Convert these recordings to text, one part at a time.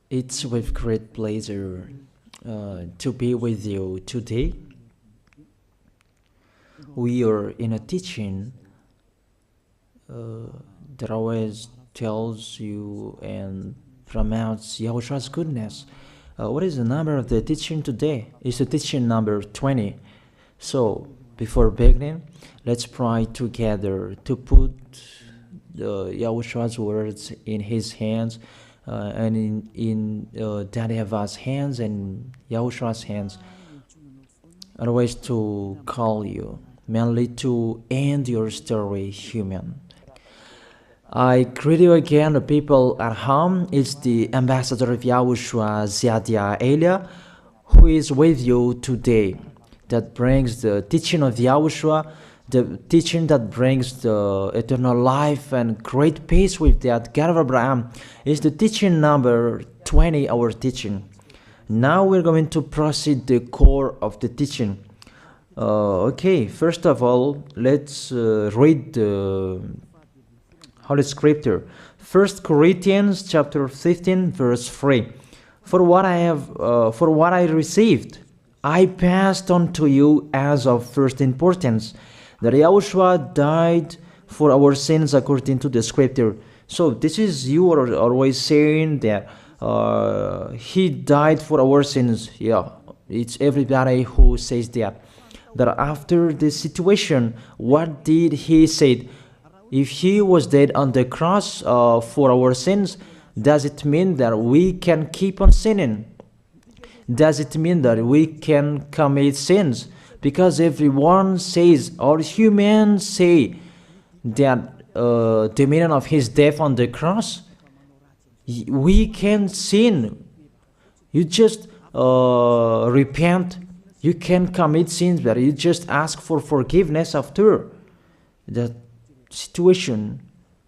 It's with great pleasure to be with you today. We are in a teaching that always tells you and promotes Yahushua's goodness. What is the number of the teaching today? It's the teaching number 20. So, before beginning, let's pray together to put Yahushua's words in his hands and in Daddy Yahvah's hands and Yahushua's hands. Otherwise, to call you, mainly to end your story human. I greet you again, the people at home. It's the ambassador of Yahushua, Ziadia Elia, who is with you today, that brings the teaching of Yahushua, the teaching that brings the eternal life and great peace with that God of Abraham. Is the teaching number 20, our teaching. Now we're going to proceed the core of the teaching. Okay, first of all, let's read the Holy Scripture. 1 Corinthians chapter 15, verse 3. For what I received, I passed on to you as of first importance, that Yahushua died for our sins according to the Scripture. So this is, you are always saying that he died for our sins. Yeah, it's everybody who says that. That after the situation, what did he say? If he was dead on the cross for our sins, does it mean that we can keep on sinning? Does it mean that we can commit sins? Because everyone says, or humans say, that the meaning of his death on the cross, we can sin. You just repent. You can commit sins, but you just ask for forgiveness after that situation.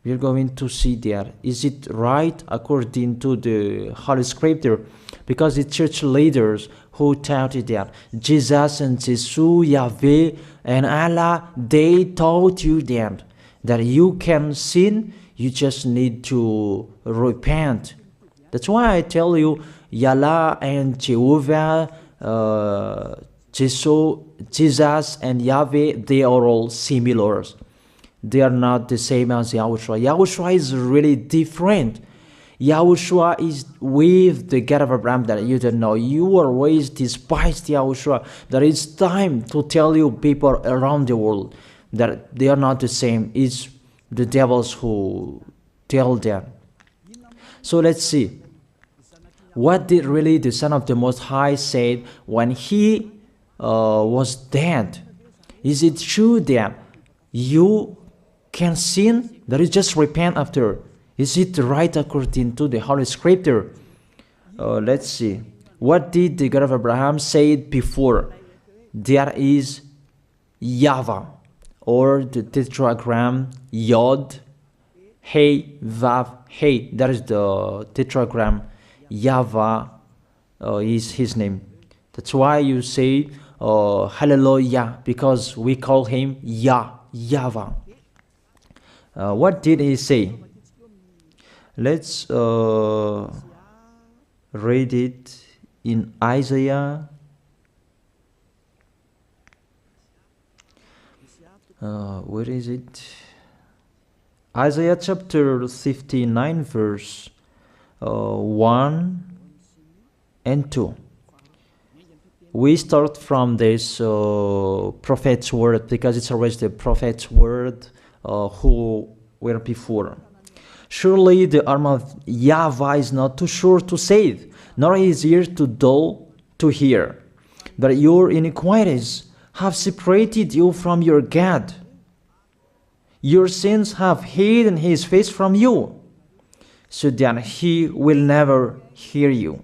We're going to see there. Is it right according to the Holy Scripture? Because the church leaders who taught it that Jesus and Jesus, Yahweh and Allah, they taught you that you can sin, you just need to repent. That's why I tell you, Yahlah and Jehovah, Jesus and Yahweh, they are all similar. They are not the same as Yahushua. Yahushua is really different. Yahushua is with the God of Abraham that you don't know. You always despised Yahushua. That it's time to tell you people around the world that they are not the same. It's the devils who tell them. So let's see. What did really the Son of the Most High say when he was dead? Is it true that you can sin? That is just repent after. Is it right according to the Holy Scripture? Let's see. What did the God of Abraham say before? There is YAHVAH, or the tetragram Yod, Hey, Vav, Hey. That is the tetragram. YAHVAH is his name. That's why you say Hallelujah, because we call him YAHVAH. What did he say? Let's read it in Isaiah. Where is it? Isaiah chapter 59, verse 1 and 2. We start from this prophet's word, because it's always the prophet's word who were before. Surely the arm of YAHVAH is not too short to save, nor his ear too dull to hear. But your iniquities have separated you from your God. Your sins have hidden his face from you, so that he will never hear you.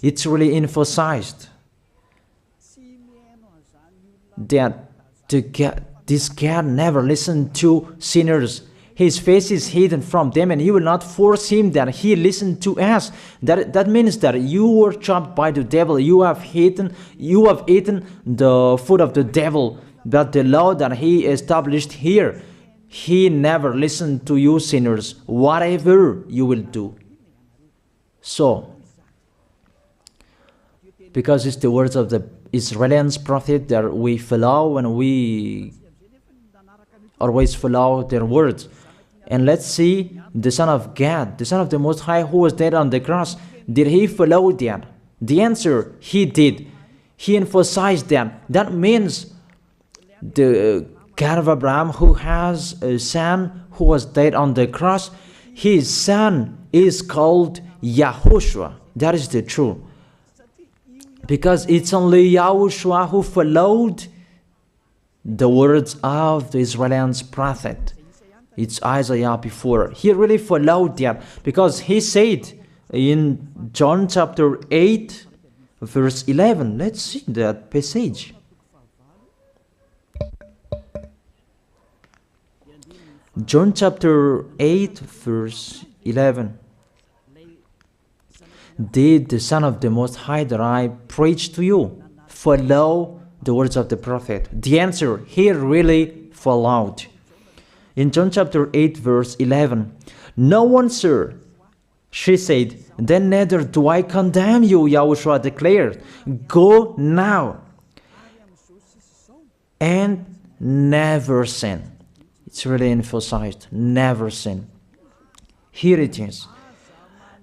It's really emphasized that this God never listened to sinners. His face is hidden from them, and he will not force him that he listen to us. That means that you were trapped by the devil. You have eaten the food of the devil. But the law that he established here, he never listened to you sinners, whatever you will do. So, because it's the words of the Israelians prophet that we follow, and we always follow their words. And let's see the Son of God, the Son of the Most High, who was dead on the cross. Did he follow that? The answer, he did. He emphasized that. That means the God of Abraham, who has a son who was dead on the cross, his son is called YAHOSHUAH. That is the truth. Because it's only YAHOSHUAH who followed the words of the Israelians prophet. It's Isaiah before. He really followed that, because he said in John chapter 8, verse 11. Let's see that passage. John chapter 8, verse 11. Did the Son of the Most High that I preach to you follow the words of the prophet? The answer, he really followed. In John chapter 8, verse 11, "No one, sir," she said, "then neither do I condemn you," YAHOSHUAH declared. "Go now and never sin." It's really emphasized, never sin. Here it is.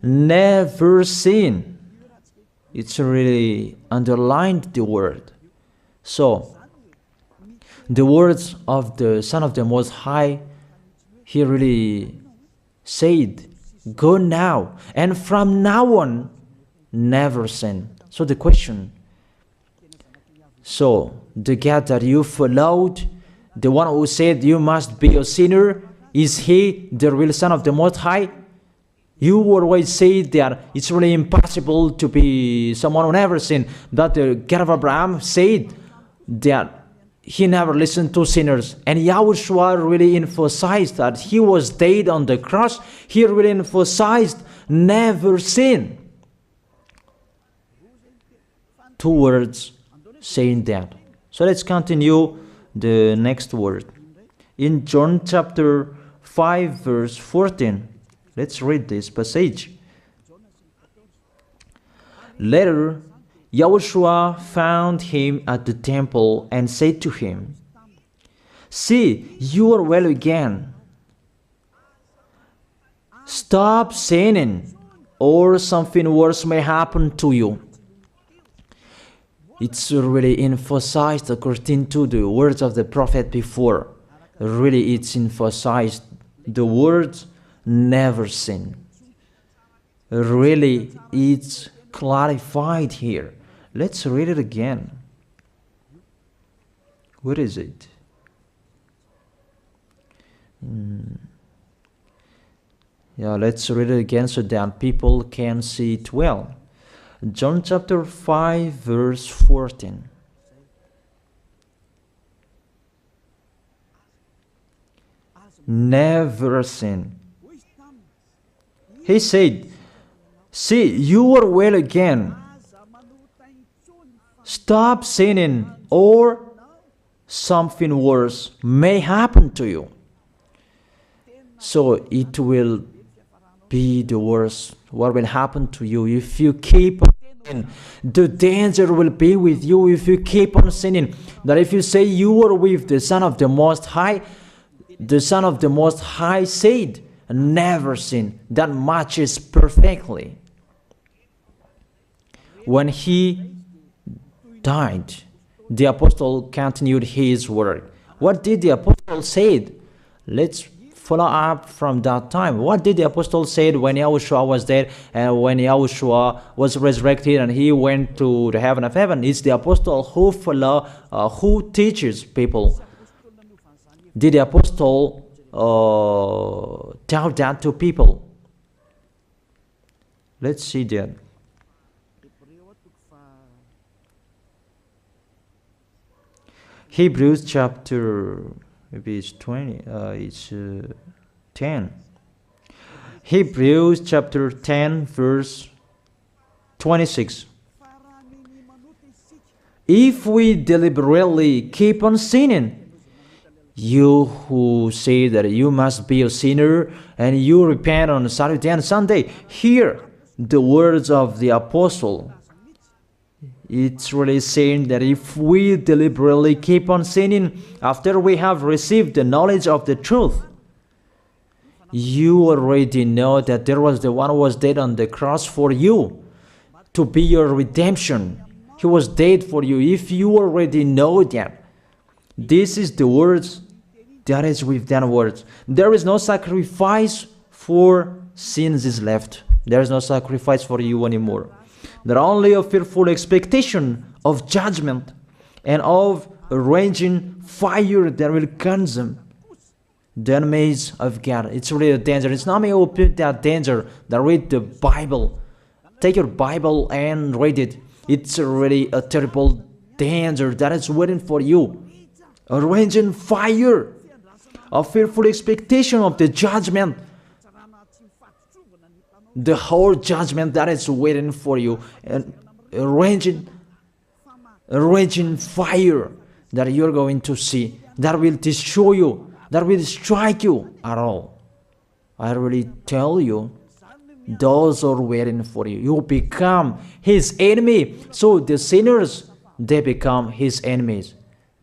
Never sin. It's really underlined the word. So, the words of the Son of the Most High, he really said, go now, and from now on, never sin. So the question, so the God that you followed, the one who said you must be a sinner, is he the real Son of the Most High? You always say that it's really impossible to be someone who never sinned. That the God of Abraham said that he never listened to sinners. And YAHOSHUAH really emphasized that he was dead on the cross. He really emphasized never sin. Two words saying that. So let's continue the next word. In John chapter 5, verse 14. Let's read this passage. Later, YAHOSHUAH found him at the temple and said to him, "See, you are well again. Stop sinning, or something worse may happen to you." It's really emphasized according to the words of the prophet before. Really, it's emphasized the words never sin. Really, it's clarified here. Let's read it again. Where is it? Yeah, let's read it again so that people can see it well. John chapter 5, verse 14. Never sin. He said, "See, you are well again. Stop sinning, or something worse may happen to you." So it will be the worst. What will happen to you if you keep on sinning? The danger will be with you if you keep on sinning. That if you say you are with the Son of the Most High, the Son of the Most High said, never sin. That matches perfectly. When he died, the apostle continued his work. What did the apostle say? Let's follow up from that time. What did the apostle say when YAHOSHUAH was dead and when YAHOSHUAH was resurrected and he went to the heaven of heaven? It's the apostle who teaches people. Did the apostle tell that to people? Let's see that. Hebrews chapter, maybe it's 20, it's 10. Hebrews chapter 10, verse 26. If we deliberately keep on sinning, you who say that you must be a sinner and you repent on Saturday and Sunday, here the words of the apostle. It's really saying that if we deliberately keep on sinning after we have received the knowledge of the truth, you already know that there was the one who was dead on the cross for you to be your redemption. He was dead for you. If you already know that, this is the words that is with that words. There is no sacrifice for sins is left. There is no sacrifice for you anymore. There are only a fearful expectation of judgment and of a raging fire that will consume the enemies of God. It's really a danger. It's not me who put that danger that read the Bible. Take your Bible and read it. It's really a terrible danger that is waiting for you. A raging fire, a fearful expectation of the judgment. The whole judgment that is waiting for you. And a raging fire that you're going to see. That will destroy you. That will strike you at all. I really tell you, those are waiting for you. You become his enemy. So the sinners, they become his enemies.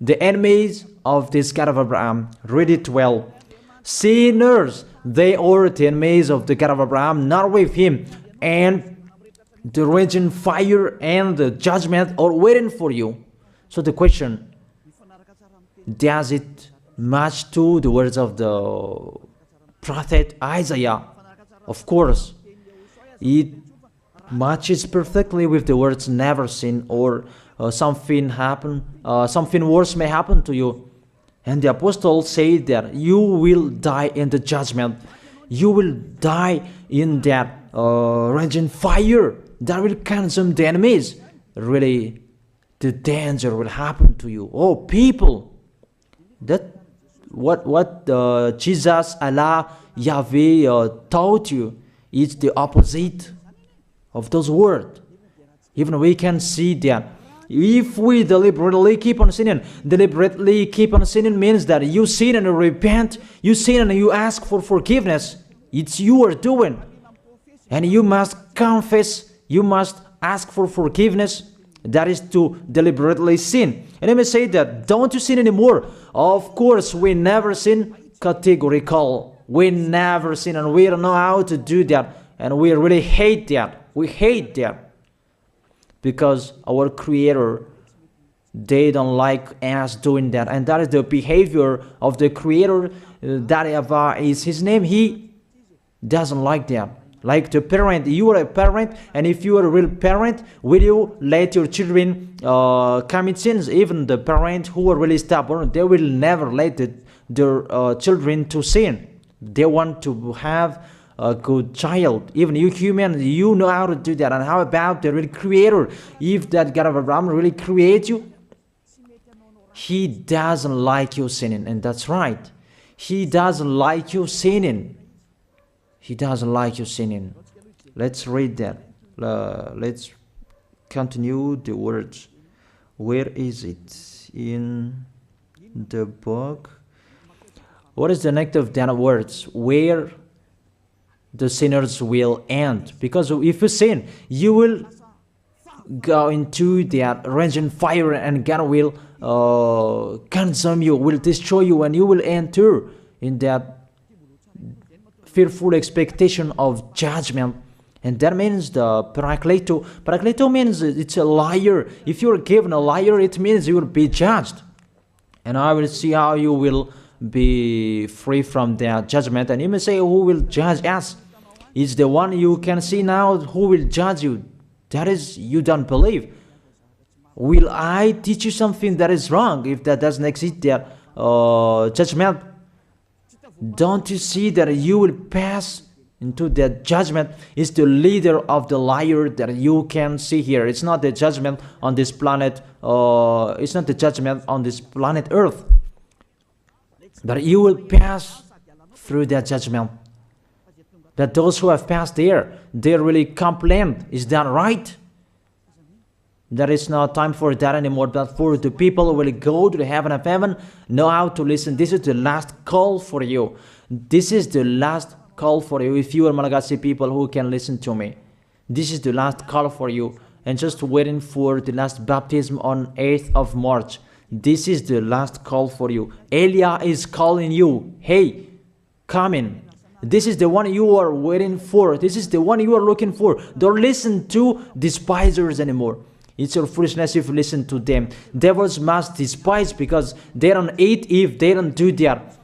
The enemies of this God of Abraham. Read it well. Sinners, they are the enemies of the God of Abraham, not with him. And the raging fire and the judgment are waiting for you. So the question, does it match to the words of the prophet Isaiah? Of course, it matches perfectly with the words never sin or something worse may happen to you. And the apostle said that you will die in the judgment. You will die in that raging fire that will consume the enemies. Really, the danger will happen to you. Oh, people, that what Jesus, Allah, Yahweh taught you is the opposite of those words. Even we can see that if we deliberately keep on sinning means that you sin and you repent, you sin and you ask for forgiveness. It's you are doing. And you must confess, you must ask for forgiveness. That is to deliberately sin. And I may say that, don't you sin anymore? Of course, we never sin categorical. We never sin and we don't know how to do that. And we really hate that. We hate that. Because our Creator, they don't like us doing that. And that is the behavior of the Creator. That YAHVAH is his name. He doesn't like that. Like the parent, you are a parent, and if you are a real parent, will you let your children commit sins? Even the parents who are really stubborn, they will never let their children to sin. They want to have a good child. Even you human, you know how to do that. And how about the real Creator? If that God of Abraham really creates you, he doesn't like you sinning. And that's right. He doesn't like you sinning. He doesn't like you sinning. Let's read that. Let's continue the words. Where is it? In the book. What is the next of that words? Where the sinners will end. Because if you sin, you will go into that raging fire and God will consume you, will destroy you, and you will enter in that fearful expectation of judgment. And that means the parakleto. Parakleto means it's a liar. If you're given a liar, it means you will be judged. And I will see how you will be free from that judgment. And you may say, who will judge us? It's the one you can see now who will judge you. That is, you don't believe. Will I teach you something that is wrong if that doesn't exist, that judgment? Don't you see that you will pass into that judgment? Is the leader of the liar that you can see here. It's not the judgment on this planet. It's not the judgment on this planet Earth. But you will pass through that judgment. That those who have passed there, they really complain. Is that right? There is no time for that anymore. But for the people who will go to the heaven of heaven, know how to listen. This is the last call for you. This is the last call for you. If you are Malagasy people who can listen to me, This is the last call for you. And just waiting for the last baptism on 8th of March. This is the last call for you. Elia is calling you. Hey, come in. This is the one you are waiting for. This is the one you are looking for. Don't listen to despisers anymore. It's your foolishness if you listen to them. Devils must despise because they don't eat if they don't do that.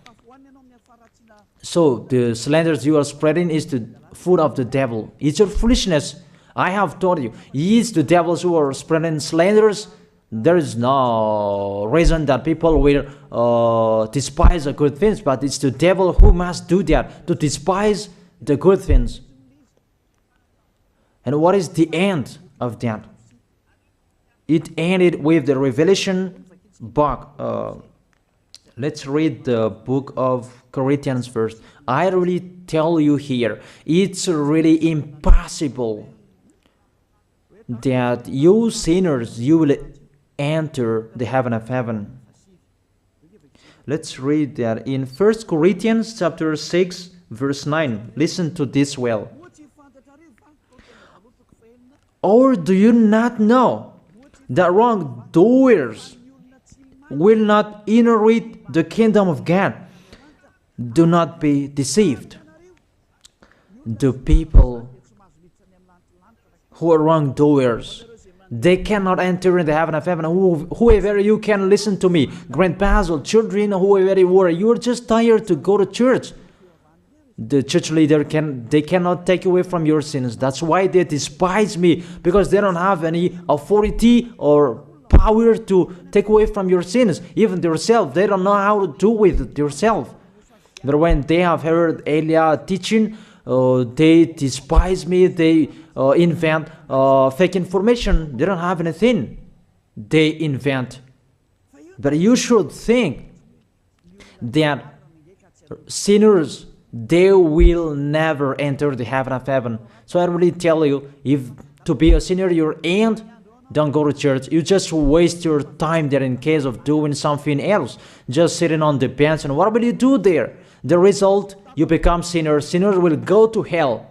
So the slanders you are spreading is the food of the devil. It's your foolishness. I have told you, it's the devils who are spreading slanders. There is no reason that people will despise the good things, but it's the devil who must do that, to despise the good things. And what is the end of that? It ended with the Revelation book. Let's read the book of Corinthians first. I really tell you here, it's really impossible that you sinners, you will enter the heaven of heaven. Let's read that in 1 Corinthians chapter 6 verse 9. Listen to this well. Or do you not know that wrongdoers will not inherit the kingdom of God? Do not be deceived. The people who are wrongdoers, they cannot enter in the heaven of heaven. Whoever you can listen to me, grandpas or children, whoever you are, you're just tired to go to church. The church leader they cannot take away from your sins. That's why they despise me, because they don't have any authority or power to take away from your sins. Even themselves, they don't know how to do with yourself. But when they have heard Elia teaching, they despise me. They invent fake information. They don't have anything. They invent. But you should think that sinners, they will never enter the heaven of heaven. So I really tell you, if to be a sinner your end, don't go to church. You just waste your time there in case of doing something else. Just sitting on the bench, and what will you do there? The result, you become sinners. Sinners will go to hell.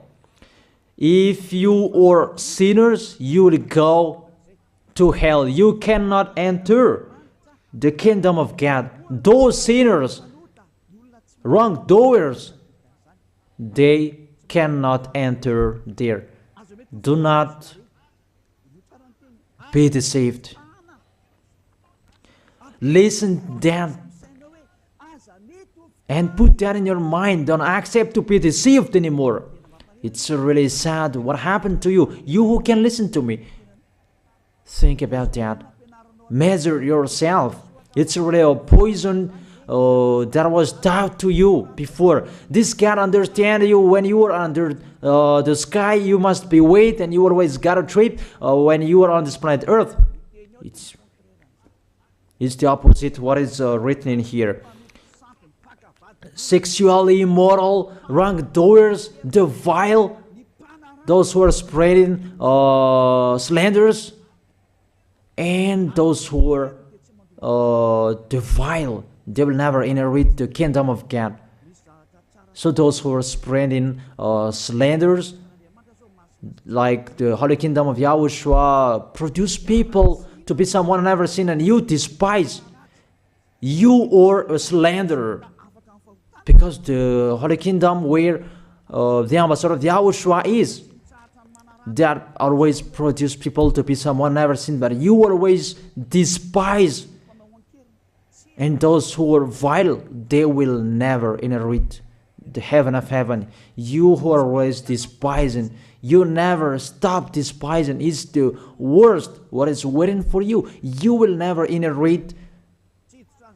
If you are sinners, you will go to hell. You cannot enter the kingdom of God. Those sinners, wrongdoers, they cannot enter there. Do not be deceived. Listen then and put that in your mind. Don't accept to be deceived anymore. It's really sad what happened to you. You who can listen to me, think about that. Measure yourself. It's really a poison that was taught to you before. This God understand you when you are under the sky. You must be wait, and you always got a trip when you are on this planet Earth. It's the opposite what is written in here. Sexually immoral, wrongdoers, the vile, those who are spreading slanders, and those who are the vile, they will never inherit the kingdom of God. So those who are spreading slanders, like the Holy Kingdom of YAHOSHUAH, produce people to be someone never seen, and you despise. You are a slanderer. Because the Holy Kingdom where the ambassador of YAHOSHUAH is, that always produce people to be someone never seen, but you always despise. And those who are vile, they will never inherit the heaven of heaven. You who are always despising, you never stop despising. It's the worst what is waiting for you. You will never inherit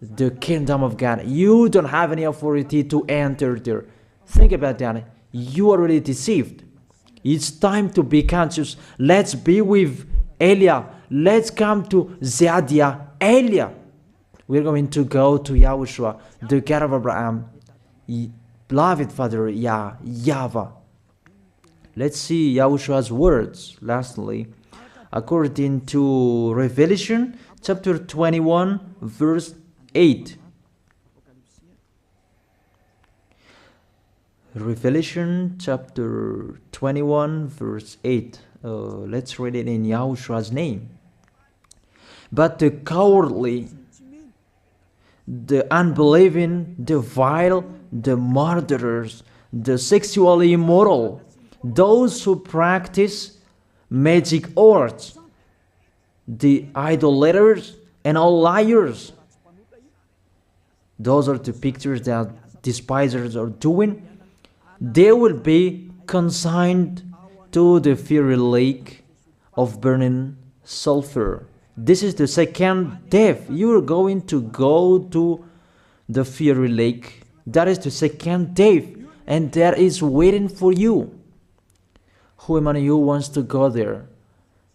the kingdom of God. You don't have any authority to enter there. Think about that. You are already deceived. It's time to be conscious. Let's be with Elia. Let's come to Zadiah. Elia. We're going to go to YAHOSHUAH, the God of Abraham, beloved Father YAHVAH. Let's see YAHOSHUAH's words. Lastly, according to Revelation chapter 21, verse 8. Revelation chapter 21 verse 8. Let's read it in Yahoshua's name. But the cowardly, the unbelieving, the vile, the murderers, the sexually immoral, those who practice magic arts, the idolaters, and all liars. Those are the pictures that despisers are doing. They will be consigned to the fiery lake of burning sulfur. This is the second death. You are going to go to the fiery lake. That is the second death, and that is waiting for you. Who among you wants to go there?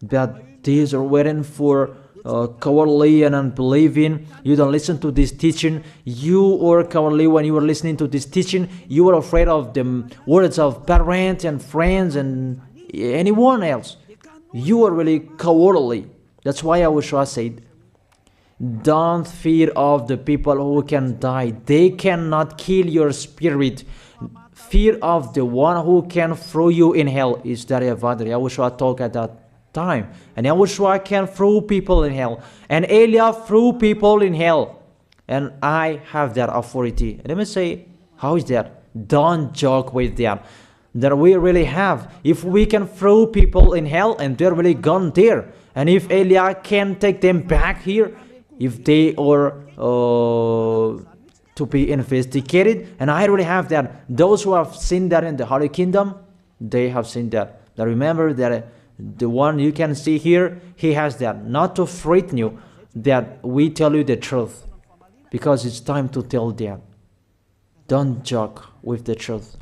But these are waiting for cowardly and unbelieving. You don't listen to this teaching. You are cowardly when you are listening to this teaching. You are afraid of the words of parents and friends and anyone else. You are really cowardly. That's why YAHOSHUAH said, don't fear of the people who can die. They cannot kill your spirit. Fear of the one who can throw you in hell. Is that YAHVAH? YAHOSHUAH talked at that time. And YAHOSHUAH can throw people in hell. And Elia threw people in hell. And I have that authority. Let me say, how is that? Don't joke with that. That we really have. If we can throw people in hell and they're really gone there, and if Elia can take them back here, if they are to be investigated, and I really have that. Those who have seen that in the Holy Kingdom, they have seen that. Now remember that the one you can see here, he has that. Not to frighten you, that we tell you the truth, because it's time to tell that. Don't joke with the truth.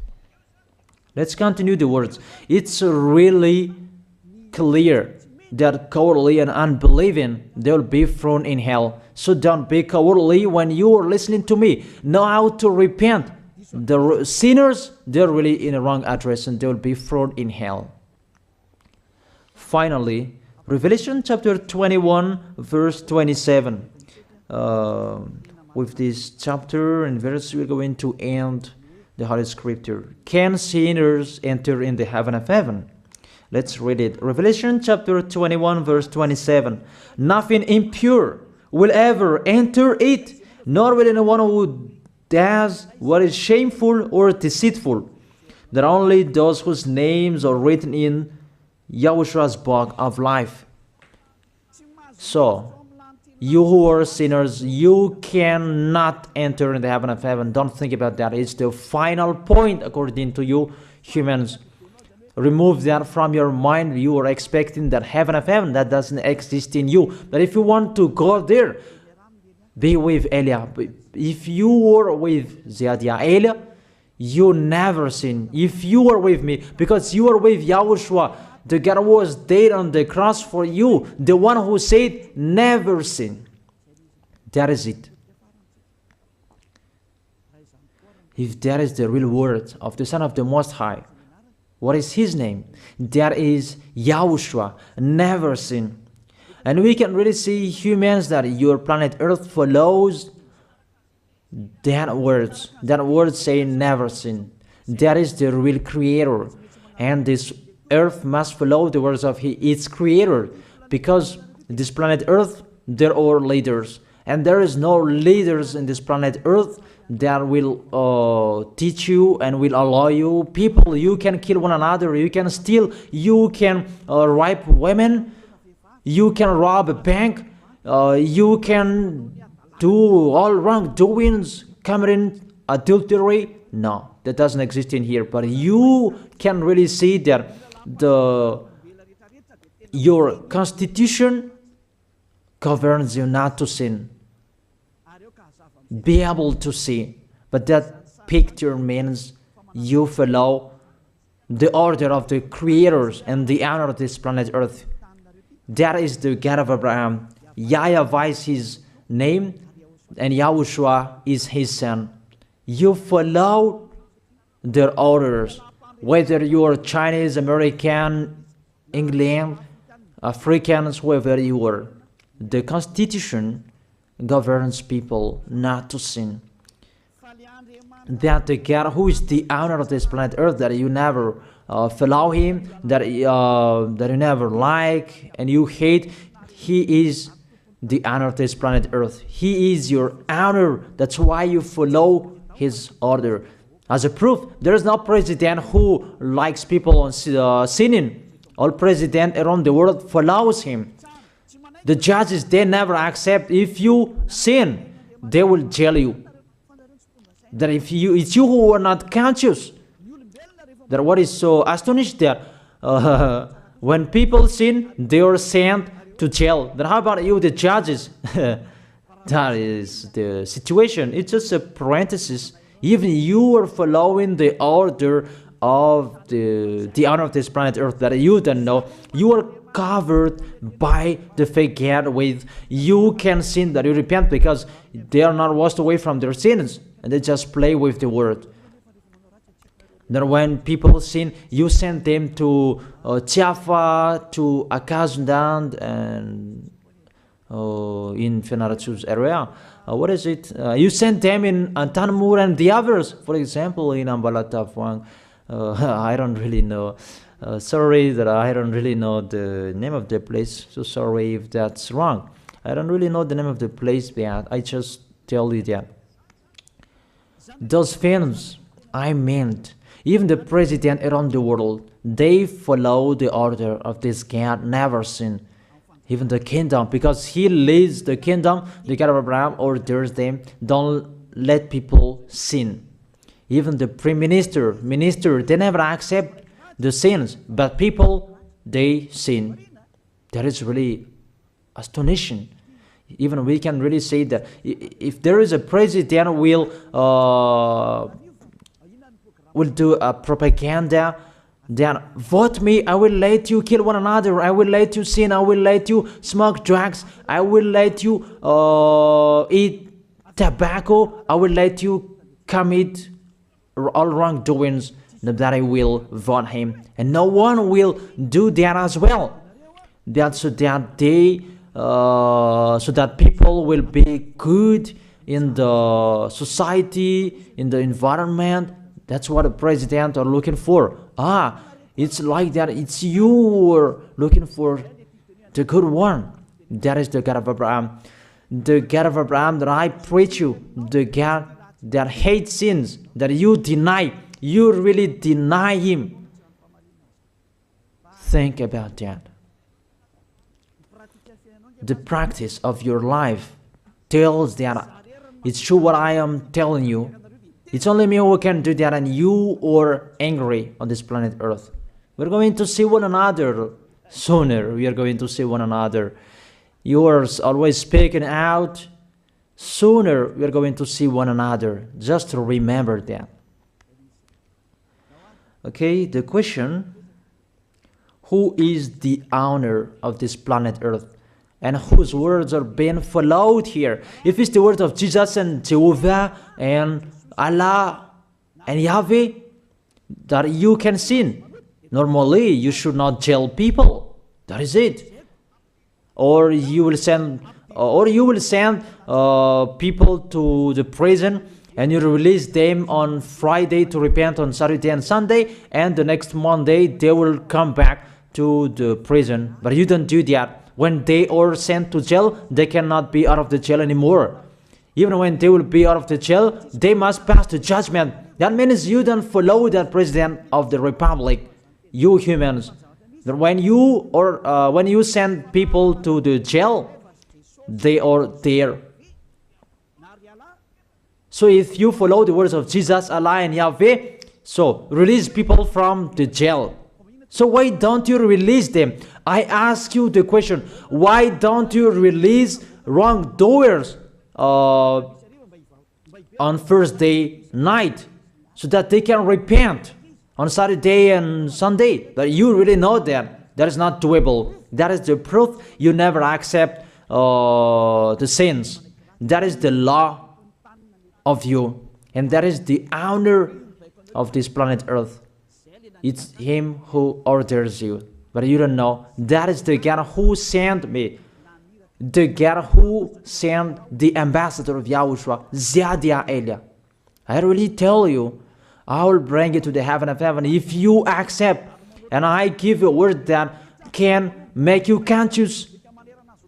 Let's continue the words. It's really clear that cowardly and unbelieving, they will be thrown in hell. So don't be cowardly when you are listening to me. Know how to repent. The sinners, they're really in the wrong address and they will be thrown in hell. Finally, Revelation chapter 21 verse 27. With this chapter and verse, we're going to end the Holy Scripture. Can sinners enter in the heaven of heaven? Let's read it. Revelation chapter 21 verse 27. Nothing impure will ever enter it, nor will anyone who does what is shameful or deceitful. That only those whose names are written in YAHOSHUAH's book of life. So, you who are sinners, you cannot enter in the heaven of heaven. Don't think about that. It's the final point according to you humans. Remove that from your mind. You are expecting that heaven of heaven that doesn't exist in you. But if you want to go there, be with Elia. If you were with Elia, you never sin. If you are with me, because you are with YAHOSHUAH, the God was dead on the cross for you, the one who said never sin. That is it. If that is the real word of the Son of the Most High, what is his name? That is YAHOSHUAH, never sin. And we can really see humans that your planet Earth follows that words. That word saying never sin. That is the real creator. And this Earth must follow the words of its creator. Because this planet Earth, there are leaders. And there is no leaders in this planet Earth that will teach you and will allow you. People, you can kill one another, you can steal, you can rape women, you can rob a bank, you can do all wrongdoings, committing adultery. No, that doesn't exist in here. But you can really see that your constitution governs you not to sin. Be able to see. But that picture means you follow the order of the creators and the honor of this planet Earth. That is the God of Abraham. YAHVAH is his name, and YAHOSHUAH is his son. You follow their orders, whether you are Chinese, American, England, Africans, whoever you are. The Constitution governs people not to sin. that the God who is the owner of this planet Earth, that you never follow him, that you never like and you hate, he is the owner of this planet Earth. He is your owner. That's why you follow his order. As a proof, there is no president who likes people on sinning. All president around the world follows him. The judges, they never accept. If you sin, they will jail you. That if it's you who are not conscious. That what is so astonished that when people sin, they are sent to jail. Then how about you, the judges? That is the situation. It's just a parenthesis. Even you are following the order of the owner of this planet Earth that you don't know. You are covered by the fake God with you can sin, that you repent, because they are not washed away from their sins and they just play with the word. That when people sin, you send them to YAHVAH, to Akazundand, and in Fenarachu's area. What is it? You send them in Tanmur and the others. For example, in Ambalatafwang. I don't really know. Sorry that I don't really know the name of the place. So sorry if that's wrong. I don't really know the name of the place, but I just tell you that. Those films, I meant, even the president around the world, they follow the order of this God, never sin. Even the kingdom, because he leads the kingdom, the God of Abraham orders them, don't let people sin. Even the prime minister, they never accept the sins, but people, they sin. That is really astonishing. Even we can really say that if there is a president will do a propaganda, then vote me, I will let you kill one another, I will let you sin, I will let you smoke drugs, I will let you eat tobacco, I will let you commit all wrongdoings, that I will vote him. And no one will do that as well. That's so that they so that people will be good in the society, in the environment. That's what the president are looking for. It's like that. It's you who are looking for the good one. That is the God of Abraham. The God of Abraham that I preach you. The God that hates sins, that you deny. You really deny him. Think about that. The practice of your life tells that it's true what I am telling you. It's only me who can do that, and you are angry on this planet Earth. We're going to see one another sooner. We are going to see one another. You are always speaking out. Sooner we are going to see one another. Just to remember that. Okay, the question: who is the owner of this planet Earth? And whose words are being followed here? If it's the word of Jesus and Jehovah and Allah and Yahweh, that you can sin. Normally, you should not jail people. That is it. Or you will send, people to the prison, and you release them on Friday to repent on Saturday and Sunday, and the next Monday they will come back to the prison. But you don't do that. When they are sent to jail, they cannot be out of the jail anymore. Even when they will be out of the jail, they must pass the judgment. That means you don't follow that president of the republic, you humans. When you send people to the jail, they are there. So if you follow the words of Jesus, Allah and Yahweh, so release people from the jail. So why don't you release them? I ask you the question, why don't you release wrongdoers on Thursday night so that they can repent on Saturday and Sunday? But you really know that that is not doable. That is the proof you never accept the sins. That is the law of you, and that is the owner of this planet Earth. It's him who orders you, but you don't know. That is the God who sent me, the God who sent the ambassador of Yahushua, Zadia Elia. I really tell you, I will bring you to the heaven of heaven if you accept, and I give you a word that can make you conscious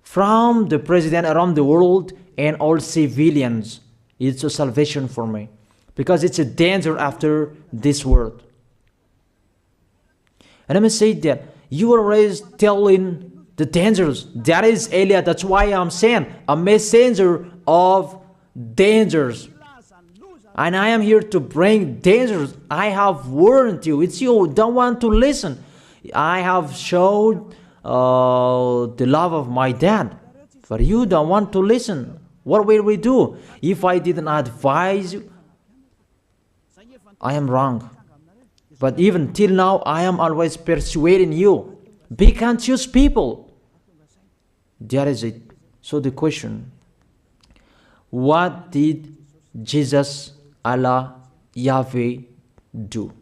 from the president around the world and all civilians. It's a salvation for me, because it's a danger after this world. And let me say that you are always telling the dangers. That is Elia. That's why I'm saying a messenger of dangers. And I am here to bring dangers. I have warned you. It's you who don't want to listen. I have showed the love of my dad, but you don't want to listen. What will we do? If I didn't advise you, I am wrong. But even till now, I am always persuading you. Be conscious people. That is it. So the question, what did Jesus, Allah, Yahweh do?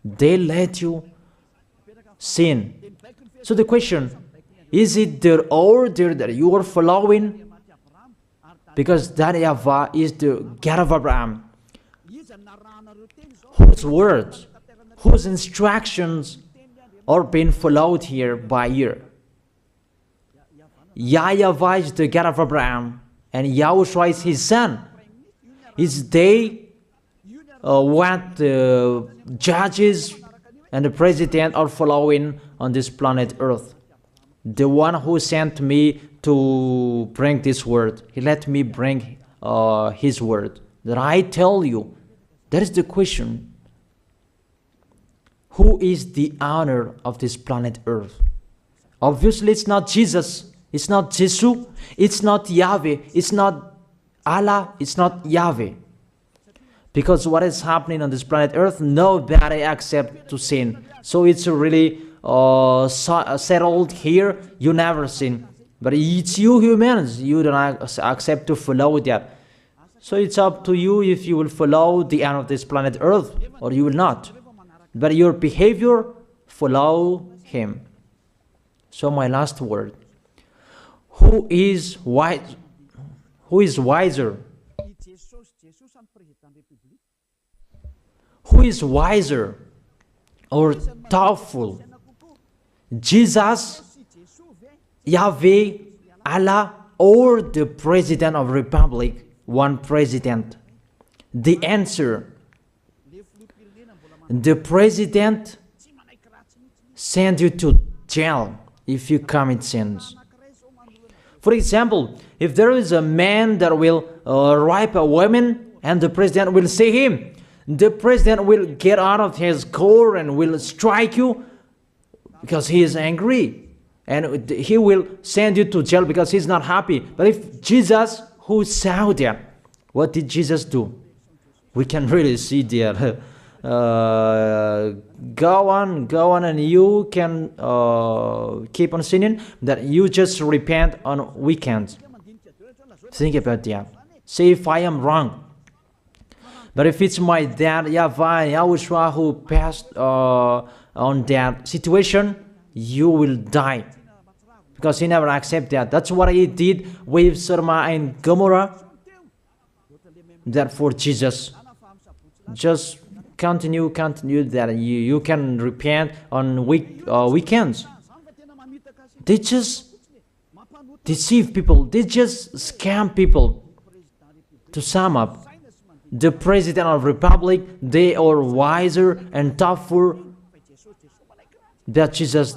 They let you sin. So the question, is it their order that you are following? Because that YAHVAH is the God of Abraham, whose words, whose instructions are being followed here by year. YAHVAH is the God of Abraham, and YAHOSHUAH is his son. Is they what the judges and the president are following on this planet Earth. The one who sent me to bring this word, he let me bring his word. That I tell you, that is the question. Who is the owner of this planet Earth? Obviously, it's not Jesus. It's not Jesus. It's not Yahweh. It's not Allah. It's not Yahweh. Because what is happening on this planet Earth, nobody accepts to sin. So it's really settled here. You never sin. But it's you humans. You don't accept to follow that. So it's up to you if you will follow the end of this planet Earth or you will not. But your behavior, follow him. So my last word. Who is wise? Who is wiser? Who is wiser or thoughtful? Jesus, Yahweh, Allah, or the President of the Republic? One president. The answer. The president sends you to jail if you commit sins. For example, if there is a man that will rape a woman and the president will see him, the president will get out of his car and will strike you because he is angry. And he will send you to jail because he's not happy. But if Jesus, who saw that, what did Jesus do? We can really see that. Go on, and you can keep on sinning, that you just repent on weekends. Think about that. See if I am wrong. But if it's my dad, YAHVAH, YAHOSHUAH, who passed on that situation, you will die. Because he never accepted that. That's what he did with Sodom and Gomorrah. That for Jesus. Just continue that you can repent on weekends. They just deceive people. They just scam people. To sum up, the President of the Republic, they are wiser and tougher than Jesus.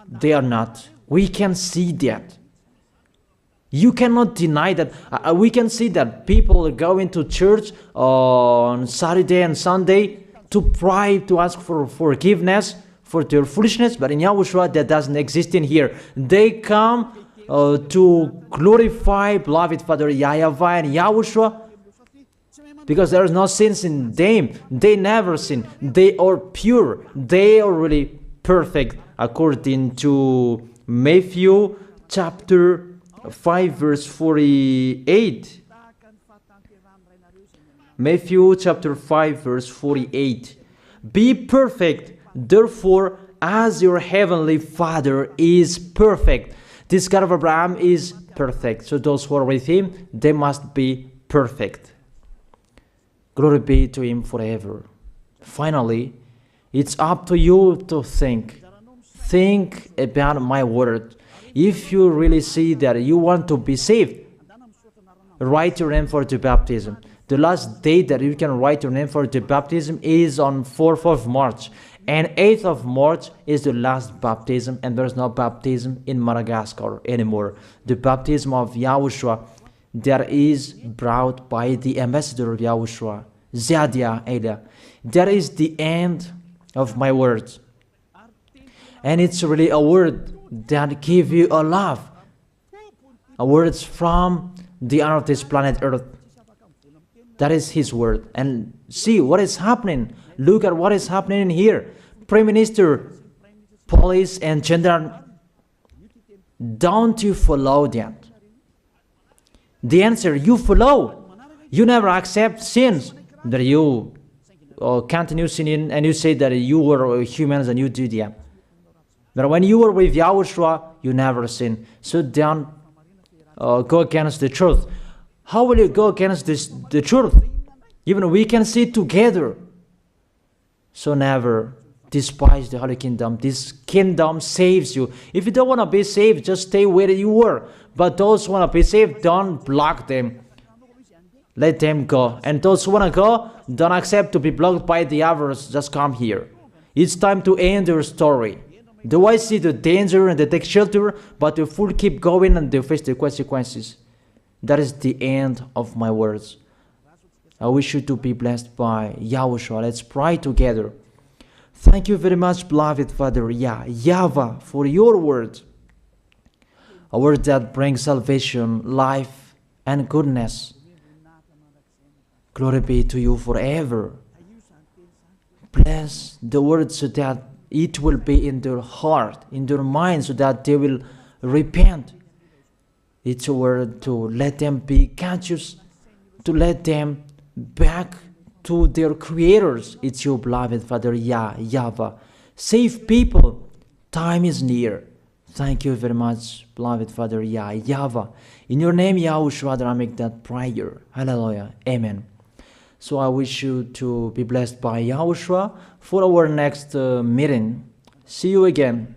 They are not. We can see that. You cannot deny that. We can see that people are going to church on Saturday and Sunday to pray, to ask for forgiveness for their foolishness. But in YAHOSHUAH, that doesn't exist in here. They come to glorify beloved Father YAHVAH and YAHOSHUAH because there is no sins in them. They never sin. They are pure. They are really perfect according to Matthew chapter 5 verse 48. Matthew chapter 5 verse 48. Be perfect, therefore, as your heavenly Father is perfect. This God of Abraham is perfect. So those who are with him, they must be perfect. Glory be to Him forever. Finally, it's up to you to think. Think about my word. If you really see that you want to be saved, write your name for the baptism. The last date that you can write your name for the baptism is on 4th of March. And 8th of March is the last baptism, and there's no baptism in Madagascar anymore. The baptism of YAHOSHUAH that is brought by the ambassador of YAHOSHUAH, Zadia Elia. That is the end of my words. And it's really a word that gives you a love. A word from the honor of this planet Earth. That is His word. And see what is happening. Look at what is happening here. Prime Minister, police and gendarme, don't you follow that? The answer, you follow. You never accept sins. That you continue sinning and you say that you were humans and you do that. But when you were with YAHOSHUAH, you never sin. So don't go against the truth. How will you go against the truth? Even we can see together. So never despise the Holy Kingdom. This kingdom saves you. If you don't want to be saved, just stay where you were. But those who want to be saved, don't block them. Let them go. And those who want to go, don't accept to be blocked by the others. Just come here. It's time to end your story. Do I see the danger and they take shelter, but the fool keep going and they face the consequences? That is the end of my words. I wish you to be blessed by YAHOSHUAH. Let's pray together. Thank you very much, beloved Father YAHVAH, for your word. A word that brings salvation, life, and goodness. Glory be to you forever. Bless the word so that it will be in their heart, in their mind, so that they will repent. It's a word to let them be conscious, to let them back to their creators. It's your beloved Father YAHVAH. Save people. Time is near. Thank you very much, beloved Father YAHVAH. In your name, YAHOSHUAH, that I make that prayer. Hallelujah. Amen. So I wish you to be blessed by YAHOSHUAH for our next meeting. See you again.